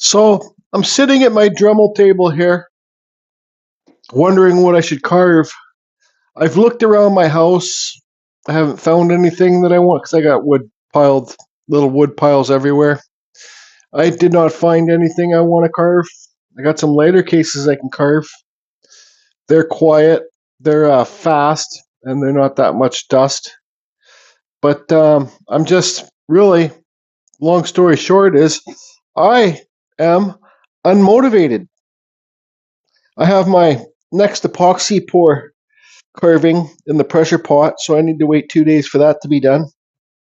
So I'm sitting at my Dremel table here, wondering what I should carve. I've looked around my house. I haven't found anything that I want because I got little wood piles everywhere. I did not find anything I want to carve. I got some lighter cases I can carve. They're quiet, they're fast, and they're not that much dust. But I'm just really, long story short, is I am unmotivated. I have my next epoxy pour carving in the pressure pot, so I need to wait 2 days for that to be done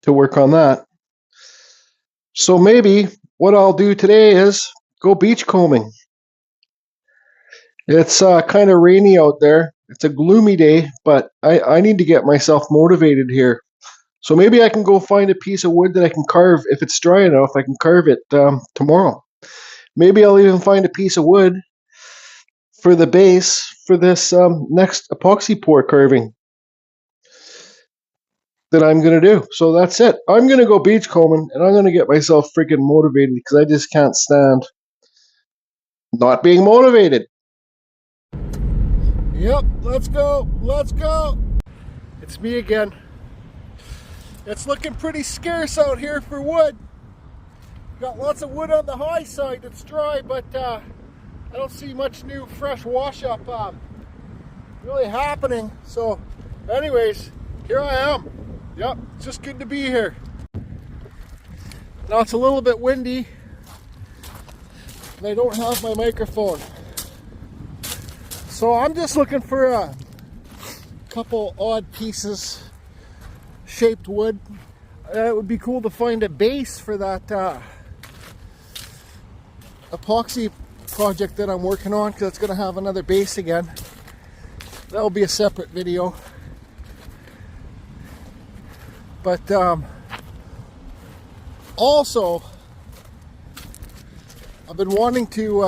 to work on that. So maybe what I'll do today is go beachcombing. It's kind of rainy out there. It's a gloomy day, but I need to get myself motivated here. So maybe I can go find a piece of wood that I can carve. If it's dry enough, I can carve it tomorrow. Maybe I'll even find a piece of wood for the base for this next epoxy pour carving that I'm going to do. So that's it. I'm going to go beachcombing and I'm going to get myself freaking motivated because I just can't stand not being motivated. Yep, let's go. Let's go. It's me again. It's looking pretty scarce out here for wood. Got lots of wood on the high side. It's dry, but I don't see much new fresh wash up really happening. So anyways, here I am. Yep, it's just good to be here. Now it's a little bit windy and I don't have my microphone. So I'm just looking for a couple odd pieces, shaped wood. It would be cool to find a base for that epoxy project that I'm working on, because it's going to have another base again. That'll be a separate video. But also, I've been wanting to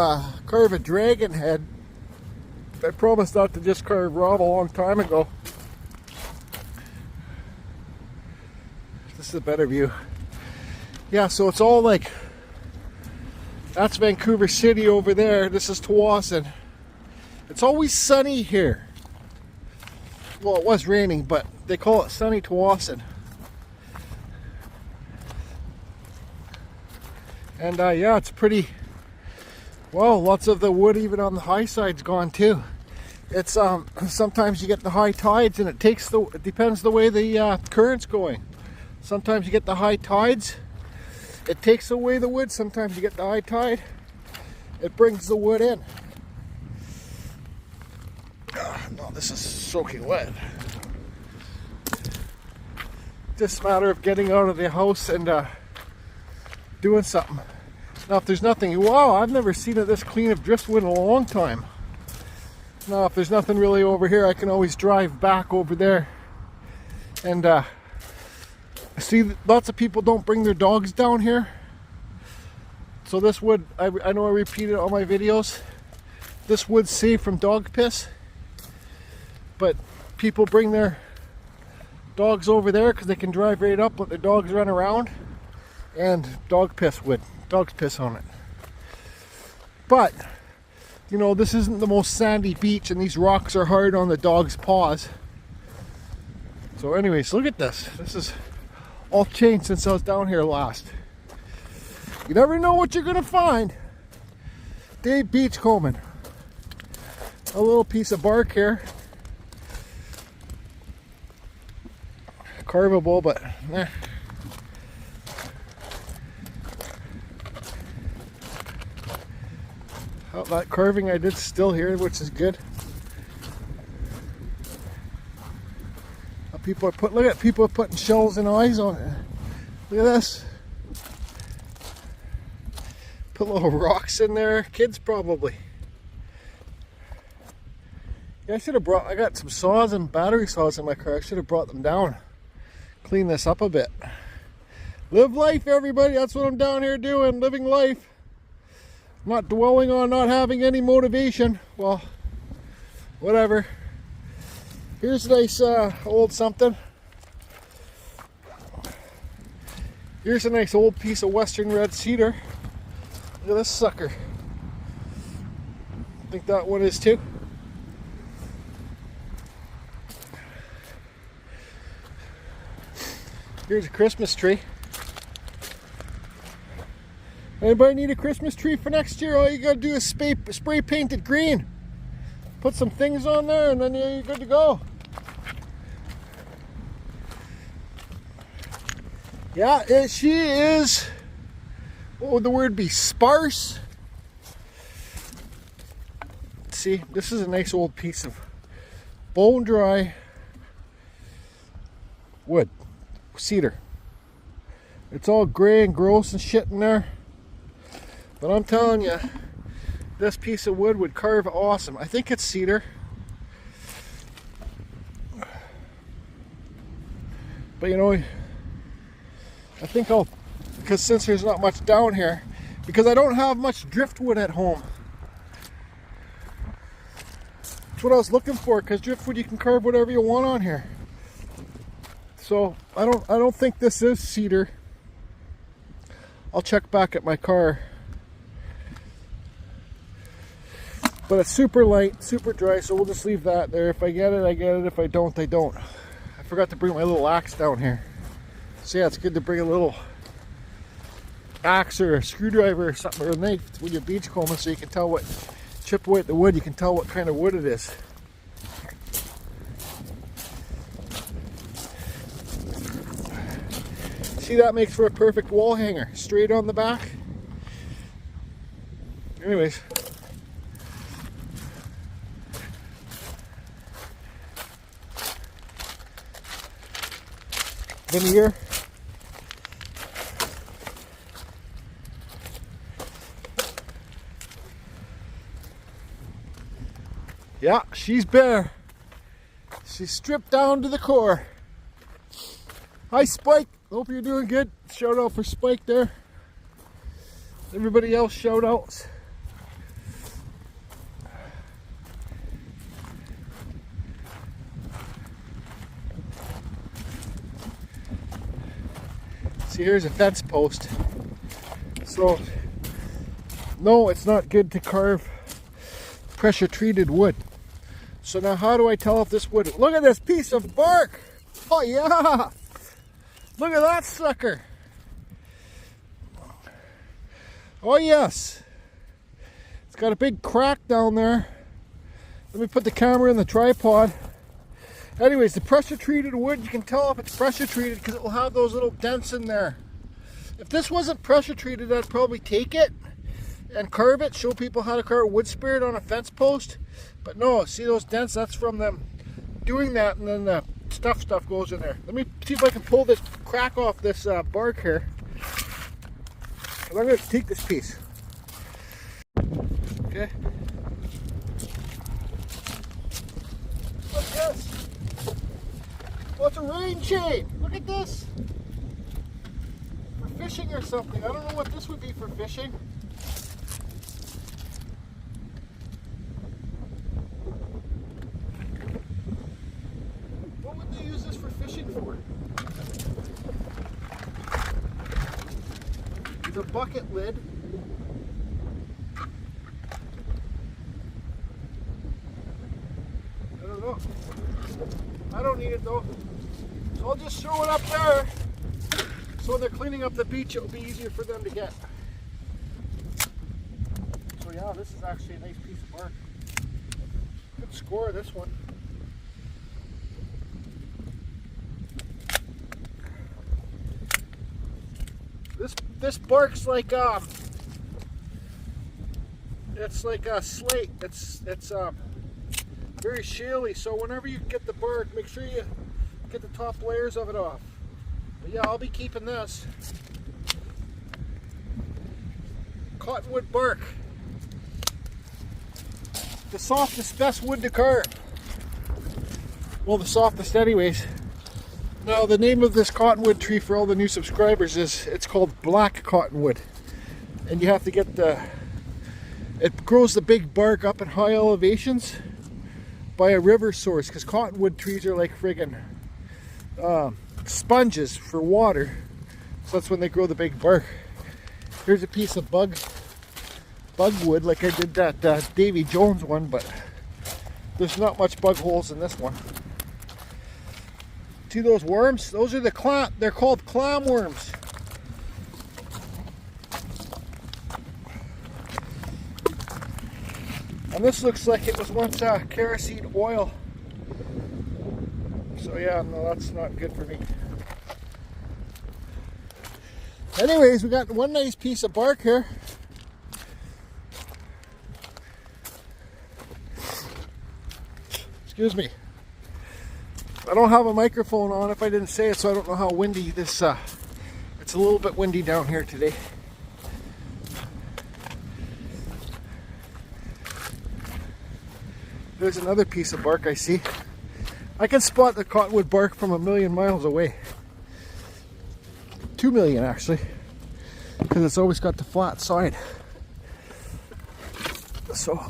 carve a dragon head. I promised not to just carve Rob a long time ago. This is a better view. Yeah, so it's all like, that's Vancouver City over there. This is Tsawwassen. It's always sunny here. Well, it was raining, but they call it sunny Tsawwassen. And yeah, it's pretty, well, lots of the wood even on the high side's gone too. It's sometimes you get the high tides and it depends the way the current's going. Sometimes you get the high tides, it takes away the wood. Sometimes you get the high tide, it brings the wood in. No, this is soaking wet. Just a matter of getting out of the house and doing something. Now if there's nothing, wow, I've never seen it this clean of driftwood in a long time. Now if there's nothing really over here, I can always drive back over there. And I see lots of people don't bring their dogs down here. So this wood, I know I repeat it on my videos, this wood's safe from dog piss. But people bring their dogs over there because they can drive right up, let their dogs run around, and dogs piss on it. But you know, this isn't the most sandy beach and these rocks are hard on the dog's paws. So anyways, look at this. This is all changed since I was down here last. You never know what you're gonna find. Dave beachcombing. A little piece of bark here. Carvable, but eh. Oh, that carving I did still here, which is good. Look at people putting shells and eyes on it. Look at this. Put little rocks in there. Kids probably. Yeah, I got some saws and battery saws in my car. I should have brought them down. Clean this up a bit. Live life, everybody. That's what I'm down here doing. Living life. Not dwelling on not having any motivation. Well, whatever. Here's a nice old something. Here's a nice old piece of western red cedar. Look at this sucker. I think that one is too. Here's a Christmas tree. Anybody need a Christmas tree for next year? All you gotta do is spray paint it green. Put some things on there and then you're good to go. Yeah, she is, what would the word be, sparse? See, this is a nice old piece of bone dry wood, cedar. It's all gray and gross and shit in there. But I'm telling you, this piece of wood would carve awesome. I think it's cedar. But you know, I think I'll, because since there's not much down here, because I don't have much driftwood at home. That's what I was looking for, because driftwood you can carve whatever you want on here. So I don't think this is cedar. I'll check back at my car. But it's super light, super dry, so we'll just leave that there. If I get it, I get it. If I don't, I don't. I forgot to bring my little axe down here. So yeah, it's good to bring a little axe or a screwdriver or something, or a knife with your beach comber, so you can tell what, chip away at the wood, you can tell what kind of wood it is. See, that makes for a perfect wall hanger, straight on the back. Anyways. Veneer. Yeah, she's bare. She's stripped down to the core. Hi, Spike. Hope you're doing good. Shout out for Spike there. Everybody else, shout outs. See, here's a fence post. So, no, it's not good to carve pressure treated wood. So now how do I tell if this wood, look at this piece of bark. Oh yeah, look at that sucker. Oh yes, it's got a big crack down there. Let me put the camera in the tripod. Anyways, the pressure treated wood, you can tell if it's pressure treated because it will have those little dents in there. If this wasn't pressure treated, I'd probably take it and carve it, show people how to carve wood spirit on a fence post. But no, see those dents? That's from them doing that, and then the stuff goes in there. Let me see if I can pull this crack off this bark here. I'm going to take this piece. Okay. What's this? Oh, it's a rain chain. Look at this. For fishing or something. I don't know what this would be for fishing. What would they use this for fishing for? It's a bucket lid. I don't know. I don't need it though. So I'll just throw it up there. So when they're cleaning up the beach, it'll be easier for them to get. So yeah, this is actually a nice piece of bark. Good score, this one. This bark's like it's like a slate. It's very shaly, so whenever you get the bark, make sure you get the top layers of it off. But yeah, I'll be keeping this. Cottonwood bark. The softest, best wood to carve. Well, the softest anyways. Now, the name of this cottonwood tree for all the new subscribers is, it's called black cottonwood. And you have to get it grows the big bark up in high elevations by a river source, because cottonwood trees are like friggin' sponges for water. So that's when they grow the big bark. Here's a piece of bug bug wood like I did that Davy Jones one, but there's not much bug holes in this one. See those worms? Those are they're called clam worms. And this looks like it was once kerosene oil. So yeah, no, that's not good for me. Anyways, we got one nice piece of bark here. Excuse me. I don't have a microphone on if I didn't say it, so I don't know how windy this, it's a little bit windy down here today. There's another piece of bark I see. I can spot the cottonwood bark from 1,000,000 miles away. 2,000,000 actually, because it's always got the flat side. So,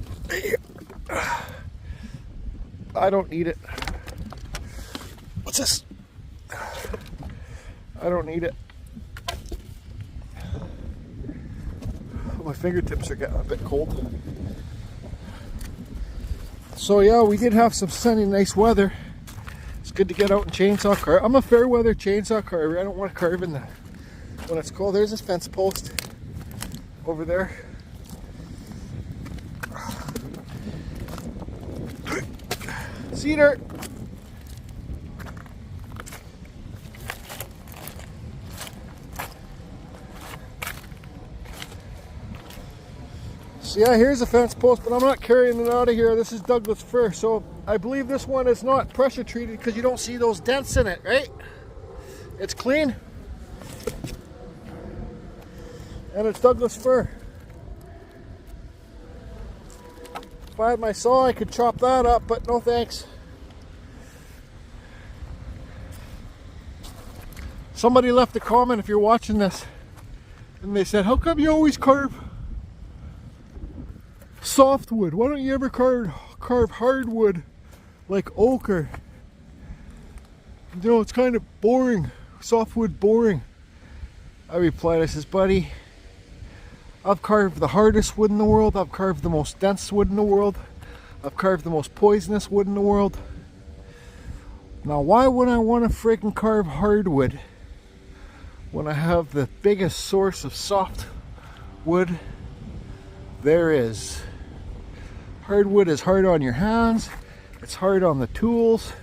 I don't need it. What's this? I don't need it. My fingertips are getting a bit cold. So yeah, we did have some sunny, nice weather. It's good to get out and chainsaw carve. I'm a fair weather chainsaw carver. I don't want to carve in the when it's cold. There's this fence post over there. Cedar. So yeah, here's a fence post, but I'm not carrying it out of here. This is Douglas fir, so I believe this one is not pressure treated because you don't see those dents in it, right? It's clean. And it's Douglas fir. If I had my saw, I could chop that up, but no thanks. Somebody left a comment if you're watching this, and they said, how come you always carve softwood? Why don't you ever carve hardwood like oak? Or, you know, it's kind of boring. Softwood boring. I replied, I says, buddy, I've carved the hardest wood in the world. I've carved the most dense wood in the world. I've carved the most poisonous wood in the world. Now why would I want to freaking carve hardwood when I have the biggest source of soft wood there is? Hardwood is hard on your hands. It's hard on the tools.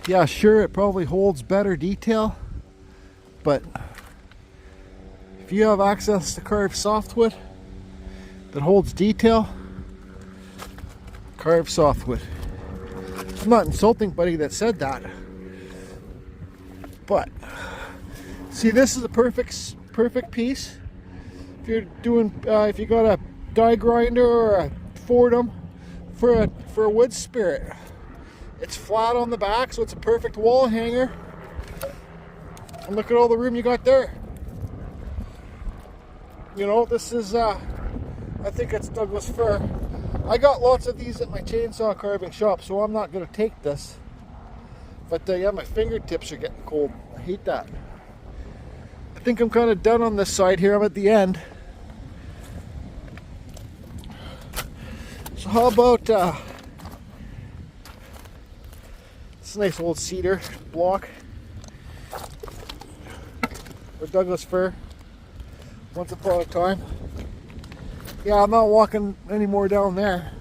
Yeah, sure, it probably holds better detail, but if you have access to carve softwood that holds detail, carve softwood. I'm not insulting anybody that said that, but see, this is a perfect piece. If you're doing, if you got a die grinder or a Fordham for a wood spirit, it's flat on the back, so it's a perfect wall hanger. And look at all the room you got there. You know, this is, I think it's Douglas fir. I got lots of these at my chainsaw carving shop, so I'm not going to take this. But yeah, my fingertips are getting cold. I hate that. I think I'm kind of done on this side here. I'm at the end. So how about this nice old cedar block or Douglas fir once upon a time. Yeah, I'm not walking anymore down there.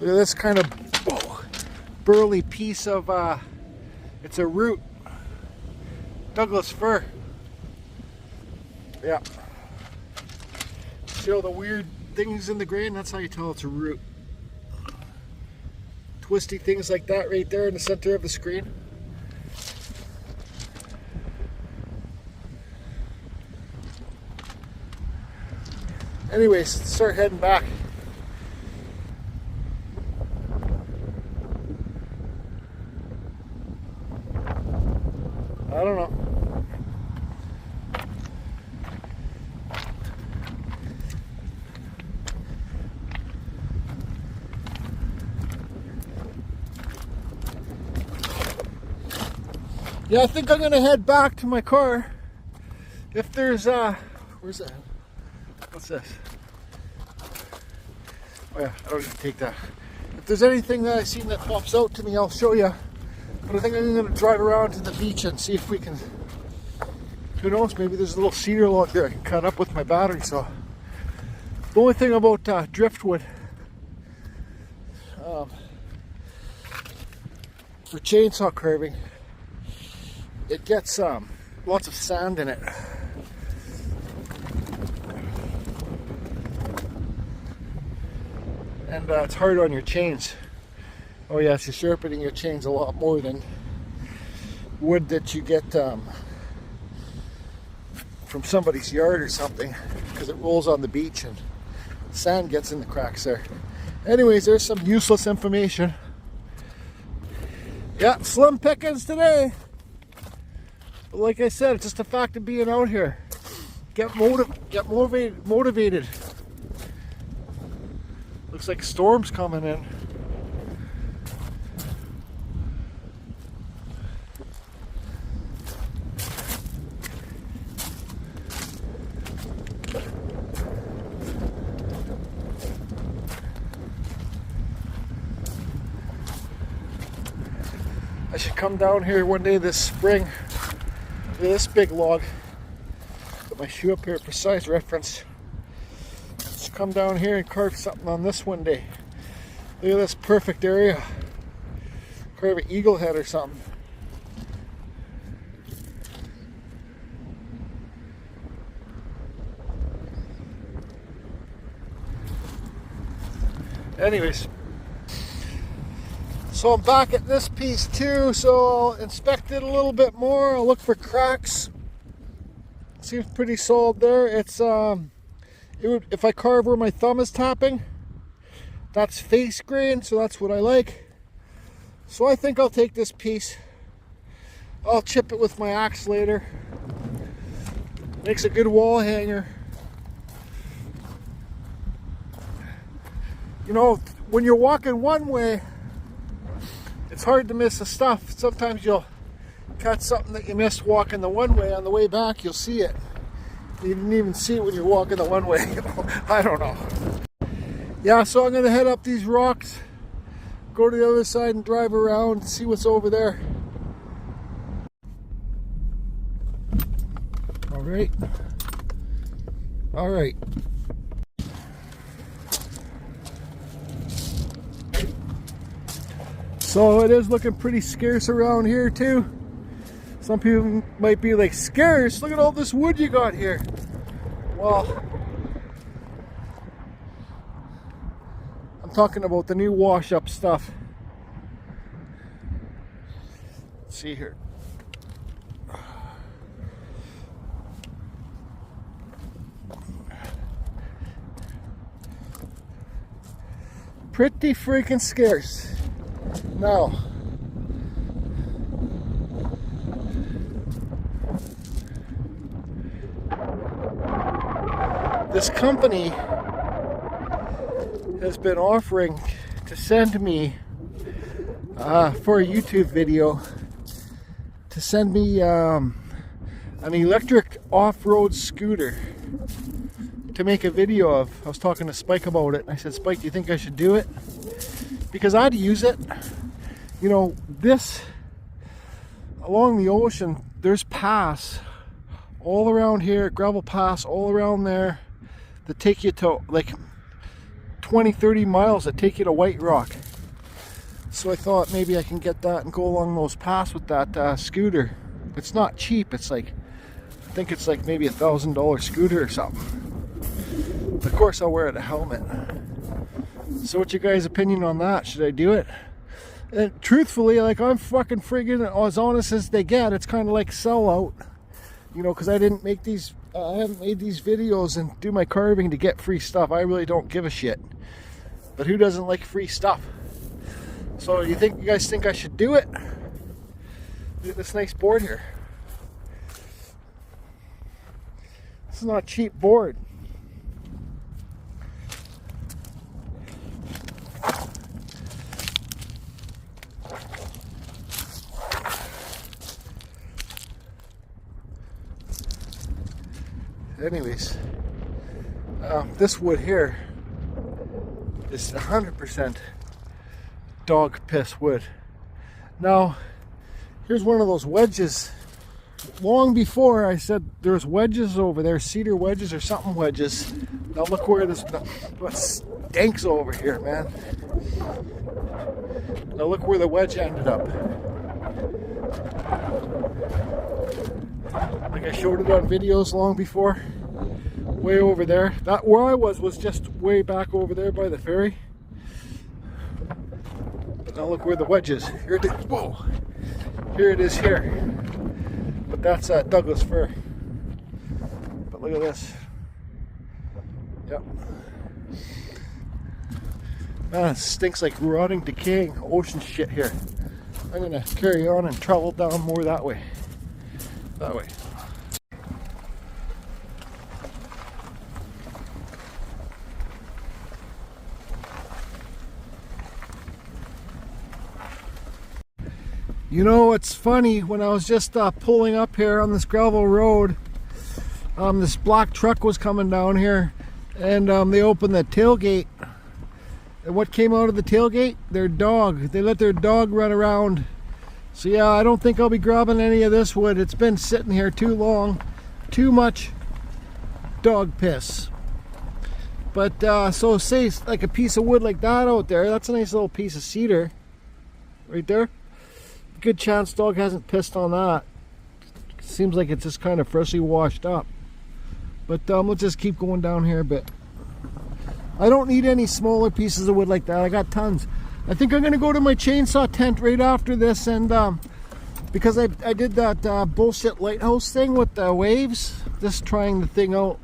Look at this kind of burly piece of, it's a root. Douglas fir. Yeah. See all the weird things in the grain? That's how you tell it's a root. Twisty things like that right there in the center of the screen. Anyways, let's start heading back. I don't know. Yeah, I think I'm gonna head back to my car. If there's where's that? What's this? Oh yeah, I don't need to take that. If there's anything that I see that pops out to me, I'll show you. But I think I'm gonna drive around to the beach and see if we can, who knows, maybe there's a little cedar log there I can cut up with my battery saw. The only thing about driftwood, for chainsaw carving, it gets lots of sand in it. And it's hard on your chains. Oh yes, you're sharpening your chains a lot more than wood that you get from somebody's yard or something, because it rolls on the beach and sand gets in the cracks there. Anyways, there's some useless information. Yeah, slim pickings today. But like I said, it's just the fact of being out here. Get motivated. Looks like a storm's coming in. I should come down here one day this spring. Look at this big log. Put my shoe up here for size reference. Let's come down here and carve something on this one day. Look at this perfect area. Carve an eagle head or something. Anyways, so I'm back at this piece too, so I'll inspect it a little bit more. I'll look for cracks. Seems pretty solid there. It's if I carve where my thumb is tapping, that's face grain, so that's what I like. So I think I'll take this piece. I'll chip it with my axe later. Makes a good wall hanger. You know, when you're walking one way, it's hard to miss the stuff. Sometimes you'll catch something that you missed walking the one way. On the way back, you'll see it. You didn't even see it when you're walking the one way. I don't know. Yeah, so I'm going to head up these rocks, go to the other side and drive around and see what's over there. All right. All right. So it is looking pretty scarce around here too. Some people might be like, scarce? Look at all this wood you got here. Well, I'm talking about the new wash up stuff. Let's see here. Pretty freaking scarce. Now, this company has been offering to send me for a YouTube video, to send me an electric off-road scooter to make a video of. I was talking to Spike about it, and I said, Spike, do you think I should do it? Because I'd use it. You know, this, along the ocean, there's paths all around here, gravel paths all around there that take you to like 20-30 miles that take you to White Rock. So I thought maybe I can get that and go along those paths with that scooter. It's not cheap. It's like, I think it's like maybe $1,000 scooter or something. Of course I'll wear a helmet. So what's your guys' opinion on that? Should I do it? And truthfully, like, I'm fucking friggin' as honest as they get. It's kind of like sellout, you know, because I didn't make these, I haven't made these videos and do my carving to get free stuff. I really don't give a shit. But who doesn't like free stuff? So you guys think I should do it? Look at this nice board here. It's not cheap board. Anyways, this wood here is 100% dog piss wood. Now, here's one of those wedges. Long before I said there's wedges over there, cedar wedges or something wedges. Now look where this, what stinks over here, man. Now look where the wedge ended up. Like I showed it on videos long before. Way over there. That where I was just way back over there by the ferry. But now look where the wedge is. Here it is. Whoa. Here it is here. But that's Douglas fir. But look at this. Yep. Man, it stinks like rotting, decaying ocean shit here. I'm gonna carry on and travel down more that way. That way. You know, it's funny, when I was just pulling up here on this gravel road, this black truck was coming down here, and they opened the tailgate. And what came out of the tailgate? Their dog. They let their dog run around. So yeah, I don't think I'll be grabbing any of this wood. It's been sitting here too long. Too much dog piss. But so say like a piece of wood like that out there, that's a nice little piece of cedar right there. Good chance dog hasn't pissed on that. Seems like it's just kind of freshly washed up. But we'll just keep going down here a bit. I don't need any smaller pieces of wood like that. I got tons. I think I'm going to go to my chainsaw tent right after this, and because I did that bullshit lighthouse thing with the waves, just trying the thing out,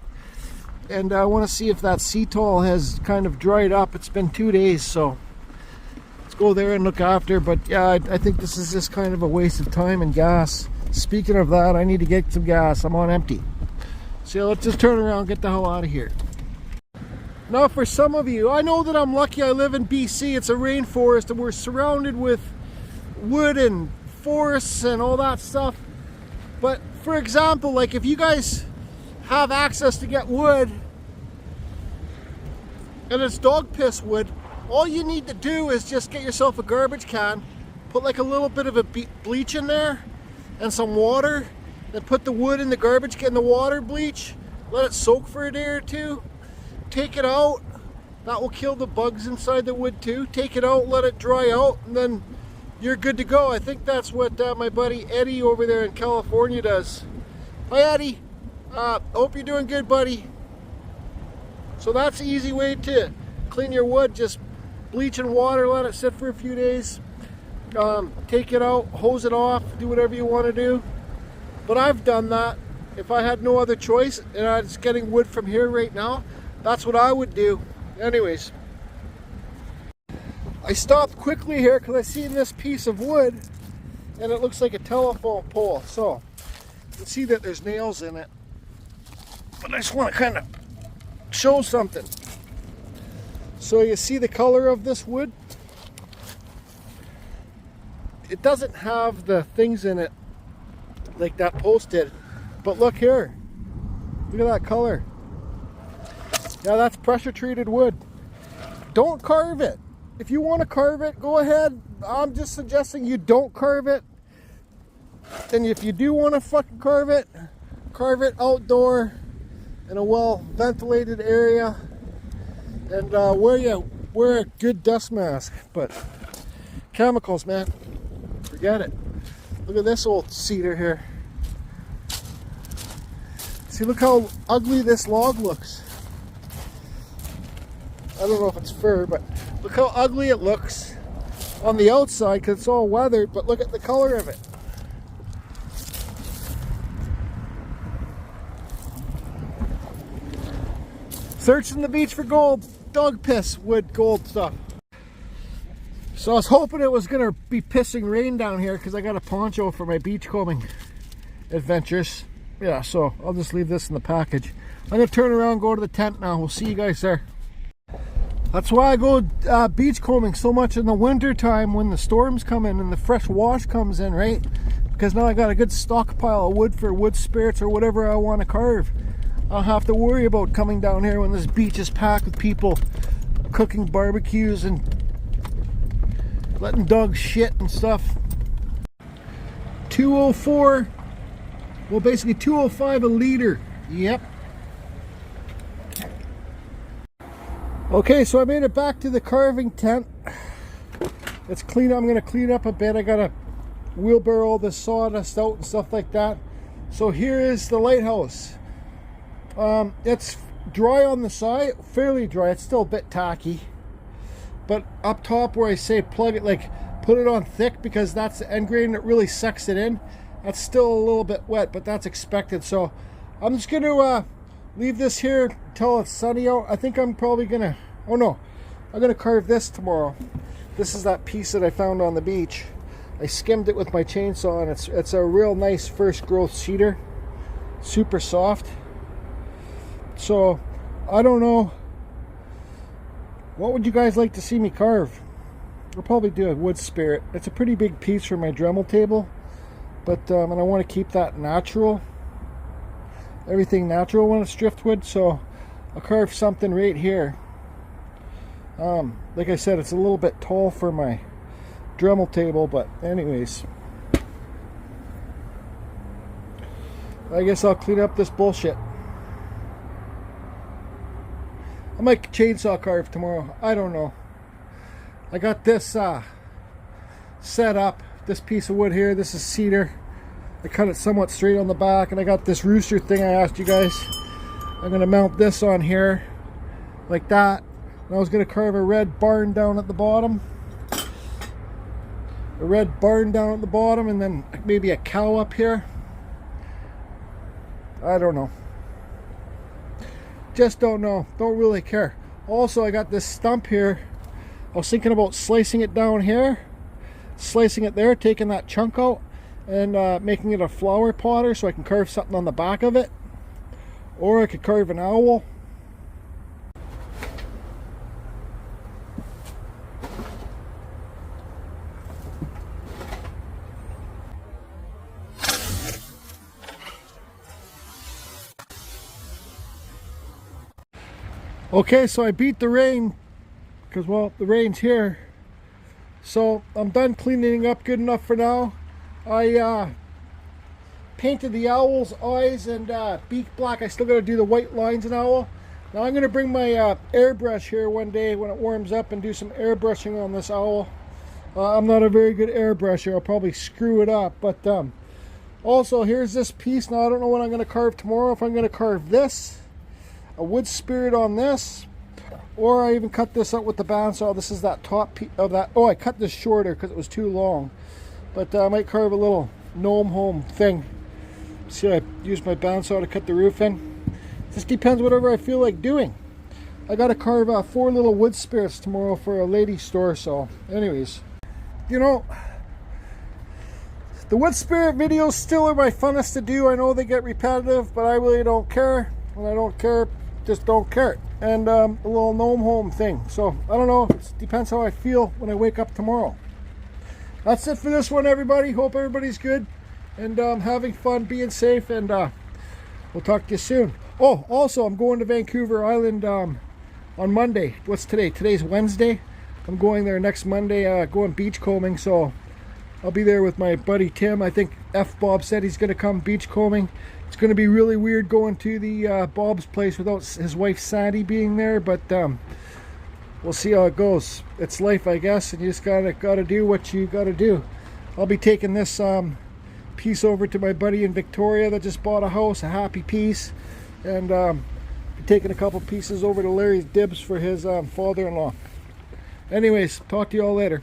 and I want to see if that sea tall has kind of dried up. It's been 2 days, so let's go there and look after. But yeah, I think this is just kind of a waste of time and gas. Speaking of that, I need to get some gas. I'm on empty. So yeah, let's just turn around and get the hell out of here. Now for some of you, I know that I'm lucky I live in BC. It's a rainforest and we're surrounded with wood and forests and all that stuff. But for example, like if you guys have access to get wood and it's dog piss wood, all you need to do is just get yourself a garbage can, put like a little bit of a bleach in there and some water, then put the wood in the garbage can, the water bleach, let it soak for a day or two. Take it out. That will kill the bugs inside the wood too. Take it out, let it dry out, and then you're good to go. I think that's what my buddy Eddie over there in California does. Hi Eddie. Hope you're doing good, buddy. So that's the easy way to clean your wood. Just bleach and water, let it sit for a few days. Take it out, hose it off, do whatever you want to do. But I've done that. If I had no other choice and I was getting wood from here right now, that's what I would do. Anyways, I stopped quickly here because I seen this piece of wood and it looks like a telephone pole. So you can see that there's nails in it. But I just want to kind of show something. So you see the color of this wood? It doesn't have the things in it like that post did. But look here. Look at that color. Yeah, that's pressure treated wood. Don't carve it. If you want to carve it, go ahead. I'm just suggesting you don't carve it. And if you do want to fucking carve it outdoor in a well ventilated area, and wear a good dust mask. But chemicals, man, forget it. Look at this old cedar here. See, look how ugly this log looks. I don't know if it's fir, but look how ugly it looks on the outside because it's all weathered, but look at the color of it. Searching the beach for gold, dog piss, wood, gold stuff. So I was hoping it was gonna be pissing rain down here because I got a poncho for my beachcombing adventures. Yeah, so I'll just leave this in the package. I'm gonna turn around and go to the tent now. We'll see you guys there. That's why I go beach combing so much in the winter time when the storms come in and the fresh wash comes in, right? Because now I got a good stockpile of wood for wood spirits or whatever I want to carve. I don't have to worry about coming down here when this beach is packed with people cooking barbecues and letting dogs shit and stuff. 204, well basically 205 a liter. Yep. Okay, so I made it back to the carving tent. It's clean. I'm going to clean up a bit. I got to wheelbarrow all the sawdust out and stuff like that. So here is the lighthouse. It's dry on the side, fairly dry. It's still a bit tacky. But up top where I say plug it, like put it on thick because that's the end grain that really sucks it in. That's still a little bit wet, but that's expected. So I'm just going to leave this here until it's sunny out. I think I'm probably gonna, oh no, I'm gonna carve this tomorrow. This is that piece that I found on the beach. I skimmed it with my chainsaw and it's a real nice first growth cedar. Super soft. So, I don't know. What would you guys like to see me carve? I'll probably do a wood spirit. It's a pretty big piece for my Dremel table. But, and I want to keep that natural. Everything natural when it's driftwood, so I'll carve something right here. Like I said, it's a little bit tall for my Dremel table, but anyways, I guess I'll clean up this bullshit. I might chainsaw carve tomorrow. I don't know. I got this set up. This piece of wood here. This is cedar. I cut it somewhat straight on the back, and I got this rooster thing I asked you guys. I'm going to mount this on here like that. And I was going to carve a red barn down at the bottom. A red barn down at the bottom, and then maybe a cow up here. I don't know. Just don't know. Don't really care. Also, I got this stump here. I was thinking about slicing it down here, slicing it there, taking that chunk out, and making it a flower potter so I can carve something on the back of it. Or I could carve an owl. Okay, so I beat the rain because, well, the rain's here. So I'm done cleaning up good enough for now. I painted the owl's eyes and beak black. I still got to do the white lines in owl. Now I'm going to bring my airbrush here one day when it warms up and do some airbrushing on this owl. I'm not a very good airbrusher. I'll probably screw it up. But also, here's this piece. Now I don't know what I'm going to carve tomorrow. If I'm going to carve this, a wood spirit on this, or I even cut this out with the bandsaw. This is that top piece of that. Oh, I cut this shorter because it was too long. But I might carve a little gnome home thing. See, I used my bandsaw to cut the roof in. Just depends whatever I feel like doing. I got to carve 4 little wood spirits tomorrow for a lady store. So anyways, you know, the wood spirit videos still are my funnest to do. I know they get repetitive, but I really don't care. When I don't care, just don't care. And a little gnome home thing. So I don't know, it depends how I feel when I wake up tomorrow. That's it for this one, everybody. Hope everybody's good and having fun, being safe, and we'll talk to you soon. Oh, also, I'm going to Vancouver Island on Monday. What's today? Today's Wednesday. I'm going there next Monday, going beach combing, so I'll be there with my buddy Tim. I think F. Bob said he's going to come beach combing. It's going to be really weird going to the Bob's place without his wife Sandy being there, but we'll see how it goes. It's life, I guess, and you just gotta do what you gotta do. I'll be taking this piece over to my buddy in Victoria that just bought a house, a happy piece, and taking a couple pieces over to Larry's Dibs for his father-in-law. Anyways, talk to you all later.